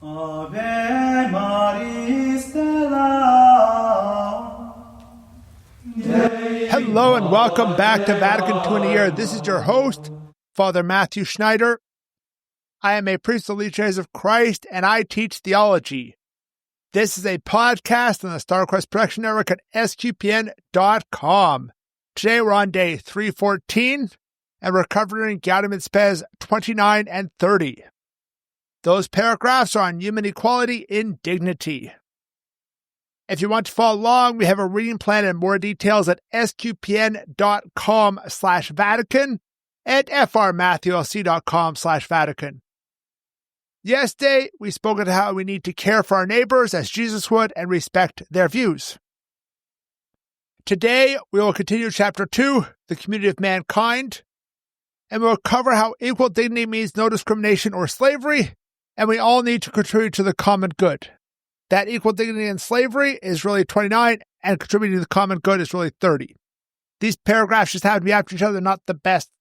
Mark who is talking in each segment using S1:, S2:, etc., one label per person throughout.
S1: Ave Maris Stella.
S2: Hello and welcome back to Vatican II in a Year. This is your host, Father Matthew Schneider. I am a priest of the Church of Christ and I teach theology. This is a podcast on the StarQuest Production Network at sqpn.com. Today we're on day 314 and we're covering Gaudium et Spes 29 and 30. Those paragraphs are on human equality in dignity. If you want to follow along, we have a reading plan and more details at sqpn.com/Vatican and frmatthewlc.com/Vatican. Yesterday, we spoke about how we need to care for our neighbors as Jesus would and respect their views. Today, we will continue chapter 2, the community of mankind, and we will cover how equal dignity means no discrimination or slavery, and we all need to contribute to the common good. That equal dignity and slavery is really 29, and contributing to the common good is really 30. These paragraphs just happen to be after each other, not the best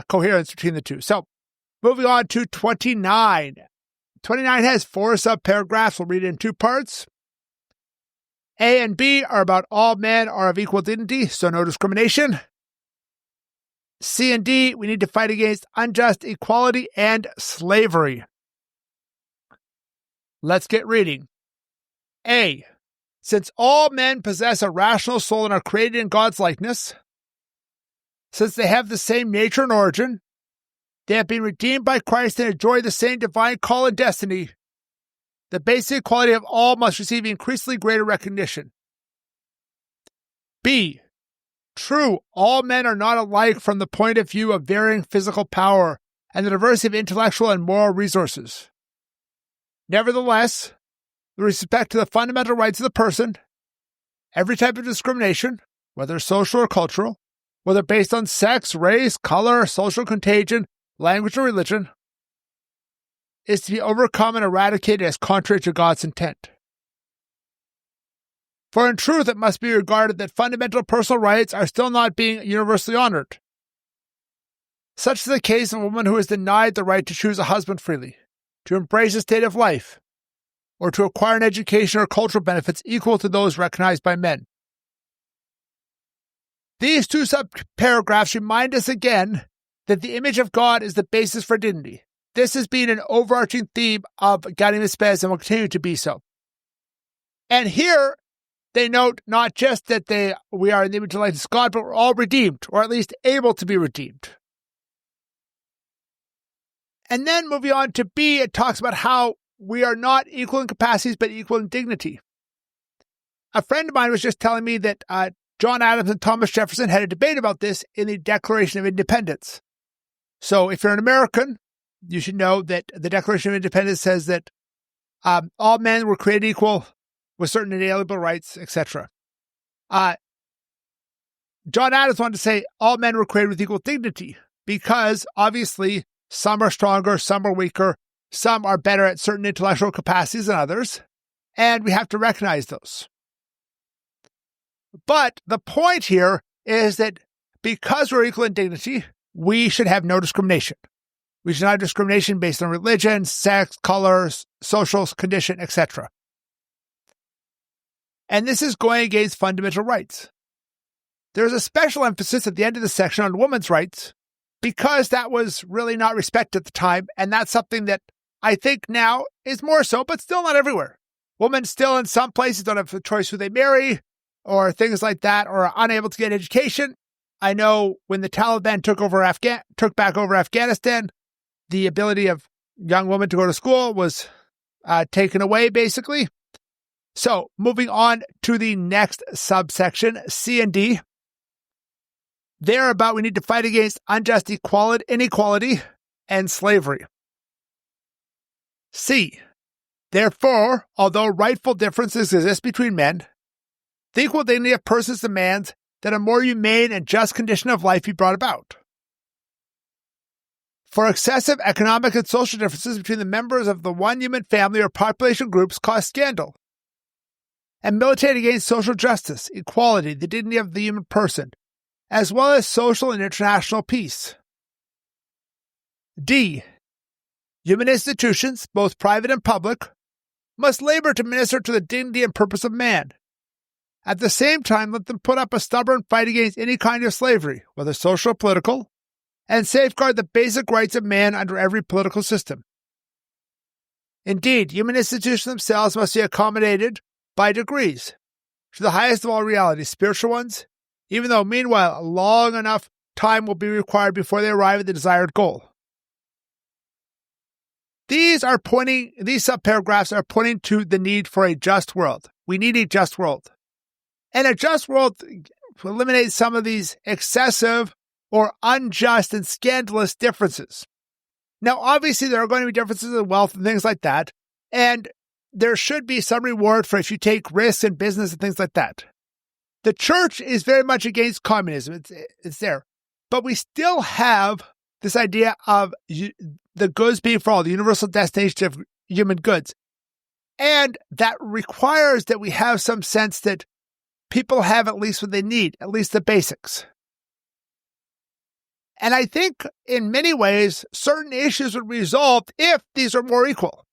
S2: coherence between the two. So, moving on to 29. 29 has 4 subparagraphs. We'll read it in 2 parts. A and B are about all men are of equal dignity, so no discrimination. C and D, we need to fight against unjust equality and slavery. Let's get reading. A. Since all men possess a rational soul and are created in God's likeness, since they have the same nature and origin, they have been redeemed by Christ and enjoy the same divine call and destiny, the basic equality of all must receive increasingly greater recognition. B. True, all men are not alike from the point of view of varying physical power and the diversity of intellectual and moral resources. Nevertheless, with respect to the fundamental rights of the person, every type of discrimination, whether social or cultural, whether based on sex, race, color, social contagion, language, or religion, is to be overcome and eradicated as contrary to God's intent. For in truth, it must be regarded that fundamental personal rights are still not being universally honored. Such is the case of a woman who is denied the right to choose a husband freely, to embrace a state of life, or to acquire an education or cultural benefits equal to those recognized by men. These 2 subparagraphs remind us again that the image of God is the basis for dignity. This has been an overarching theme of Gaudium et Spes and will continue to be so. And here, they note not just that we are in the image and likeness of God, but we're all redeemed, or at least able to be redeemed. And then moving on to B, it talks about how we are not equal in capacities, but equal in dignity. A friend of mine was just telling me that John Adams and Thomas Jefferson had a debate about this in the Declaration of Independence. So if you're an American, you should know that the Declaration of Independence says that all men were created equal with certain inalienable rights, etc. John Adams wanted to say all men were created with equal dignity because obviously some are stronger, some are weaker, some are better at certain intellectual capacities than others, and we have to recognize those. But the point here is that because we're equal in dignity, we should have no discrimination. We should not have discrimination based on religion, sex, color, social condition, etc. And this is going against fundamental rights. There's a special emphasis at the end of the section on women's rights because that was really not respected at the time, and that's something that I think now is more so, but still not everywhere. Women still in some places don't have a choice who they marry or things like that, or are unable to get education. I know when the Taliban took back over Afghanistan, the ability of young women to go to school was taken away, basically. So, moving on to the next subsection, C and D. They're about we need to fight against unjust inequality and slavery. C. Therefore, although rightful differences exist between men, the equal dignity of persons demands that a more humane and just condition of life be brought about. For excessive economic and social differences between the members of the one human family or population groups cause scandal, and militate against social justice, equality, the dignity of the human person, as well as social and international peace. D. Human institutions, both private and public, must labor to minister to the dignity and purpose of man. At the same time, let them put up a stubborn fight against any kind of slavery, whether social or political, and safeguard the basic rights of man under every political system. Indeed, human institutions themselves must be accommodated by degrees to the highest of all realities, spiritual ones, even though meanwhile a long enough time will be required before they arrive at the desired goal. These subparagraphs are pointing to the need for a just world. We need a just world. And a just world eliminates some of these excessive or unjust and scandalous differences. Now, obviously, there are going to be differences in wealth and things like that, and there should be some reward for if you take risks in business and things like that. The church is very much against communism. It's there. But we still have this idea of the goods being for all, the universal destination of human goods. And that requires that we have some sense that people have at least what they need, at least the basics. And I think in many ways, certain issues would be resolved if these are more equal.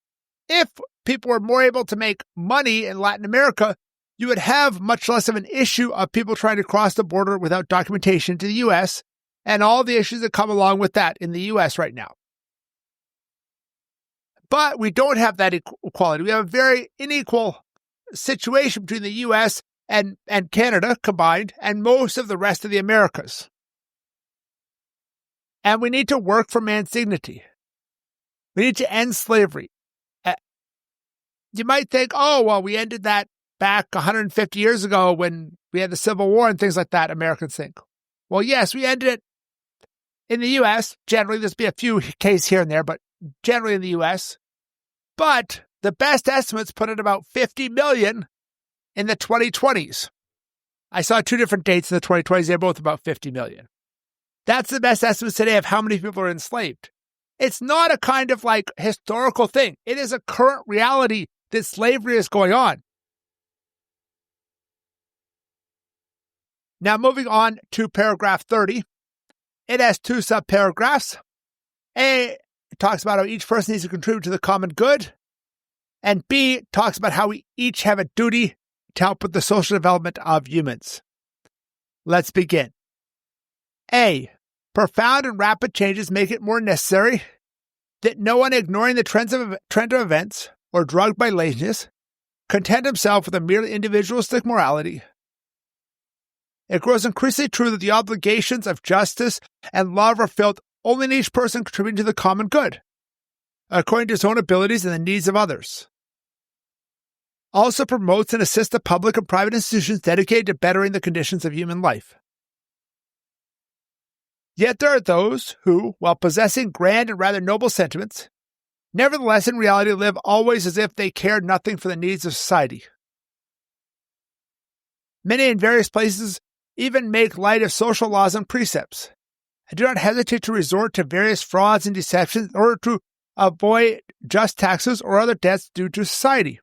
S2: If people were more able to make money in Latin America, you would have much less of an issue of people trying to cross the border without documentation to the U.S. and all the issues that come along with that in the U.S. right now. But we don't have that equality. We have a very unequal situation between the U.S. and Canada combined and most of the rest of the Americas. And we need to work for man's dignity. We need to end slavery. You might think, oh, well, we ended that back 150 years ago when we had the Civil War and things like that, Americans think. Well, yes, we ended it in the U.S. Generally, there's been a few cases here and there, but generally in the U.S. But the best estimates put it about 50 million in the 2020s. I saw two different dates in the 2020s. They're both about 50 million. That's the best estimates today of how many people are enslaved. It's not a kind of like historical thing. It is a current reality that slavery is going on. Now, moving on to paragraph 30. It has two subparagraphs. A talks about how each person needs to contribute to the common good. And B talks about how we each have a duty to help with the social development of humans. Let's begin. A. Profound and rapid changes make it more necessary that no one ignoring the trend of events or drugged by laziness content himself with a merely individualistic morality. It grows increasingly true that the obligations of justice and love are felt only in each person contributing to the common good, according to his own abilities and the needs of others. Also promotes and assists the public and private institutions dedicated to bettering the conditions of human life. Yet there are those who, while possessing grand and rather noble sentiments, nevertheless in reality live always as if they cared nothing for the needs of society. Many in various places even make light of social laws and precepts, and do not hesitate to resort to various frauds and deceptions in order to avoid just taxes or other debts due to society.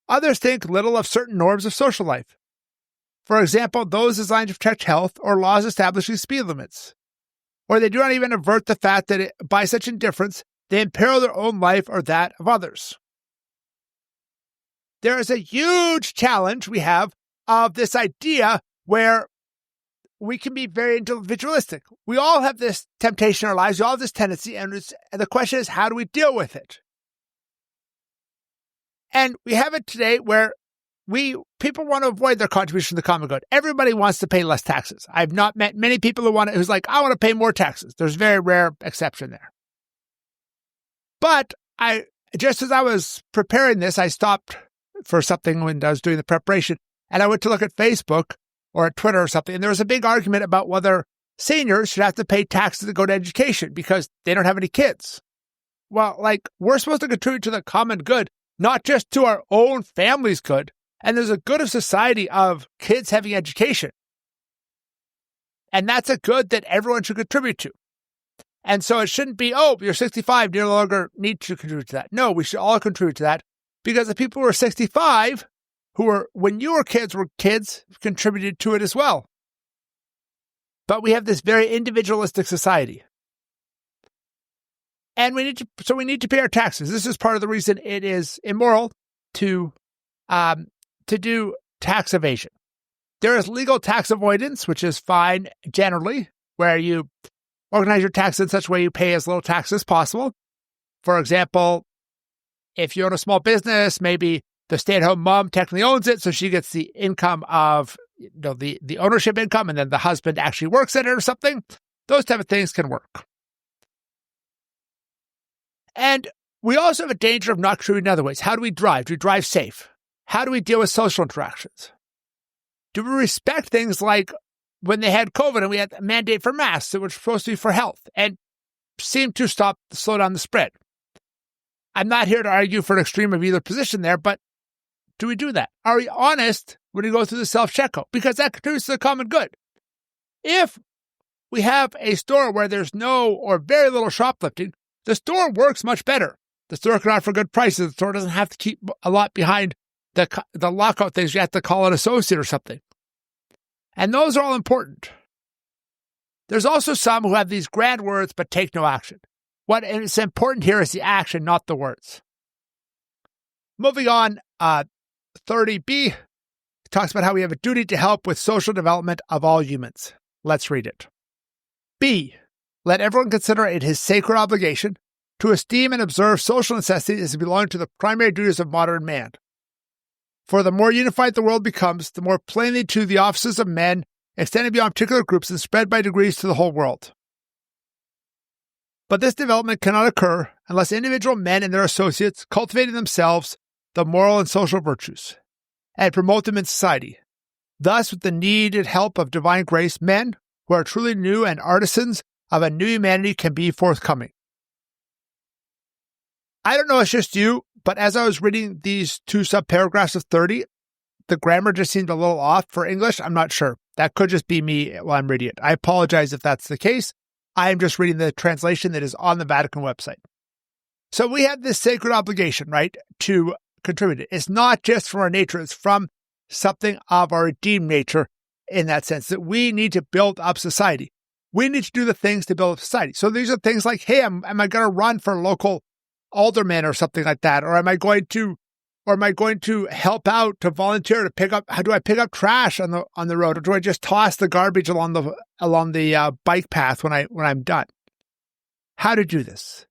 S2: Others think little of certain norms of social life. For example, those designed to protect health or laws establishing speed limits. Or they do not even avert the fact that by such indifference, they imperil their own life or that of others. There is a huge challenge we have of this idea where we can be very individualistic. We all have this temptation in our lives. We all have this tendency, and the question is, how do we deal with it? And we have it today where people want to avoid their contribution to the common good. Everybody wants to pay less taxes. I've not met many people who's like, I want to pay more taxes. There's a very rare exception there. But just as I was preparing this, I stopped for something when I was doing the preparation, and I went to look at Facebook or at Twitter or something, and there was a big argument about whether seniors should have to pay taxes to go to education because they don't have any kids. Well, we're supposed to contribute to the common good, not just to our own family's good. And there's a good of society of kids having education. And that's a good that everyone should contribute to. And so it shouldn't be, oh, you're 65, you no longer need to contribute to that. No, we should all contribute to that because the people who are 65, when you were kids, contributed to it as well. But we have this very individualistic society. And we need to pay our taxes. This is part of the reason it is immoral to do tax evasion. There is legal tax avoidance, which is fine generally, where you organize your taxes in such a way you pay as little tax as possible. For example, if you own a small business, maybe the stay-at-home mom technically owns it, so she gets the income of the ownership income, and then the husband actually works at it or something. Those type of things can work. And we also have a danger of not contributing in other ways. How do we drive? Do we drive safe? How do we deal with social interactions? Do we respect things like when they had COVID and we had a mandate for masks that were supposed to be for health and seemed to slow down the spread? I'm not here to argue for an extreme of either position there, but do we do that? Are we honest when we go through the self-checkout? Because that contributes to the common good. If we have a store where there's no or very little shoplifting, the store works much better. The store can offer good prices. The store doesn't have to keep a lot behind the lockout things. You have to call an associate or something. And those are all important. There's also some who have these grand words but take no action. What is important here is the action, not the words. Moving on, 30b talks about how we have a duty to help with social development of all humans. Let's read it. B. Let everyone consider it his sacred obligation to esteem and observe social necessities as belonging to the primary duties of modern man. For the more unified the world becomes, the more plainly to the offices of men, extending beyond particular groups and spread by degrees to the whole world. But this development cannot occur unless individual men and their associates cultivate in themselves the moral and social virtues and promote them in society. Thus, with the needed help of divine grace, men who are truly new and artisans of a new humanity can be forthcoming. I don't know if it's just you, but as I was reading these two subparagraphs of 30, the grammar just seemed a little off for English. I'm not sure. That could just be me while I'm reading it. I apologize if that's the case. I am just reading the translation that is on the Vatican website. So we have this sacred obligation, right, to contribute. It's not just from our nature. It's from something of our redeemed nature in that sense, that we need to build up society. We need to do the things to build up society. So these are things like, hey, am I going to run for local alderman or something like that? Or am I going to help out to volunteer to pick up? How do I pick up trash on the road, or do I just toss the garbage along the bike path when I'm done? How to do this?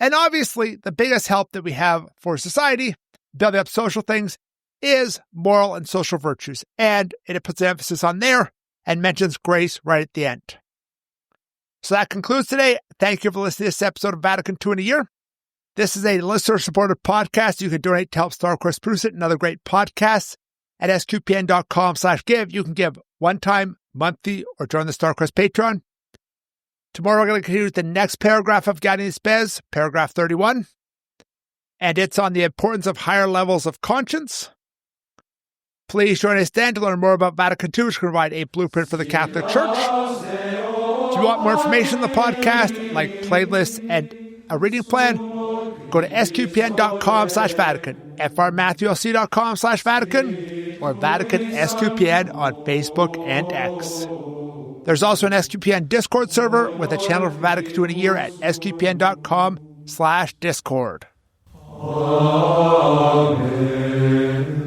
S2: And obviously, the biggest help that we have for society, building up social things, is moral and social virtues, and it puts an emphasis on there and mentions grace right at the end. So that concludes today. Thank you for listening to this episode of Vatican II in a Year. This is a listener-supported podcast. You can donate to help StarQuest produce it and other great podcasts at sqpn.com/give. You can give one-time, monthly, or join the StarQuest Patreon. Tomorrow we're going to continue with the next paragraph of Gaudium et Spes, paragraph 31. And it's on the importance of higher levels of conscience. Please join us then to learn more about Vatican II, which can provide a blueprint for the Catholic Church. If you want more information on the podcast, like playlists and a reading plan, go to sqpn.com/Vatican, frmatthewlc.com/Vatican, or Vatican SQPN on Facebook and X. There's also an SQPN Discord server with a channel for Vatican II in a Year at sqpn.com/Discord. Amen.